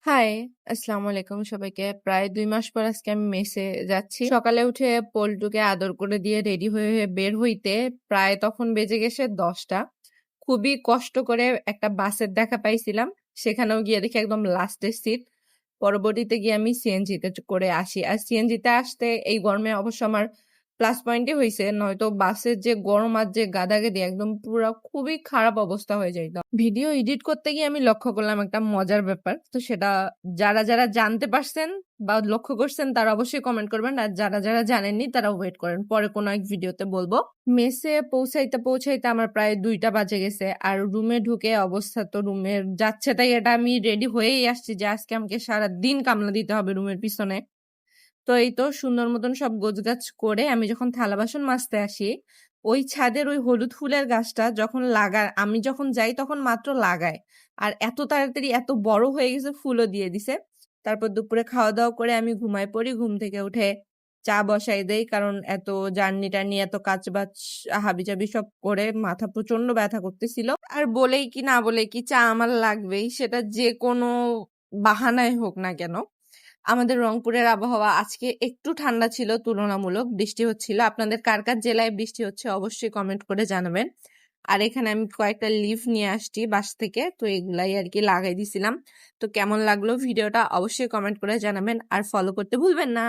High, আসসালামু আলাইকুম সবাইকে। প্রায় ২ মাস পর আজকে আমি মেসে যাচ্ছি। সকালে উঠে পল্টুকে আদর করে দিয়ে রেডি হয়ে বের হইতে প্রায় তখন বেজে গেছে ১০টা। খুবই কষ্ট করে একটা বাসের দেখা পাইছিলাম। সেখানেও গিয়ে দেখি একদম লাস্টের সিট। পরবর্তীতে গিয়ে আমি সিএনজিতে করে আসি। আর সিএনজিতে আসতে এই গরমে অবশ্য আমার প্লাস পয়েন্টই হইছে। নয়তো বাসের যে গরম আর যে গাদাগাদি একদম পুরা খুবই খারাপ অবস্থা হয়ে যাইত। ভিডিও এডিট করতে গিয়ে আমি লক্ষ্য করলাম একটা মজার ব্যাপার। তো সেটা যারা জানতে পারছেন বা লক্ষ্য করছেন তারা অবশ্যই কমেন্ট করবেন। আর যারা জানেননি তারা ওয়েট করেন। পরে কোনো এক ভিডিওতে বলবো। মেসে পৌঁছাইতে আমার প্রায় ২টা বাজে গেছে। আর রুমে ঢুকে অবস্থা তো রুমের যাচ্ছে তাই এটা আমি রেডি হয়েই আসছি যে আজকে আমাকে সারাদিন কামলা দিতে হবে রুমের পিছনে। তো এই তো সুন্দর মতন সব গোছগাছ করে আমি যখন থালা বাসন মাজতে আসি, ওই ছাদের ওই হলুদ ফুলের গাছটা যখন আমি যখন যাই তখন মাত্র লাগায়। আর এত তাড়াতাড়ি এত বড় হয়ে গেছে ফুলও দিয়ে দিছে। তারপর দুপুরে খাওয়া-দাওয়া করে আমি ঘুমায় পড়ি। ঘুম থেকে উঠে চা বসাই দেই। কারণ এত জার্নি-টার্নি এত কাজ-বাজ হাবিজাবি সব করে মাথা প্রচন্ড ব্যথা করতেছিল। আর বলেই কি না বলেই কি চা আমার লাগবেই। সেটা যেকোনো বাহানায় হোক না কেন। আমাদের রংপুরের আবহাওয়া আজকে একটু ঠান্ডা ছিল তুলনামূলক। বৃষ্টি হচ্ছিল। আপনাদের কার জেলায় বৃষ্টি হচ্ছে অবশ্যই কমেন্ট করে জানাবেন। আর এখানে আমি কয়েকটা লিফ নিয়ে আসছি বাসা থেকে। তো এগুলাই আরকি লাগাই দিছিলাম। তো কেমন লাগলো ভিডিওটা অবশ্যই কমেন্ট করে জানাবেন। আর ফলো করতে ভুলবেন না।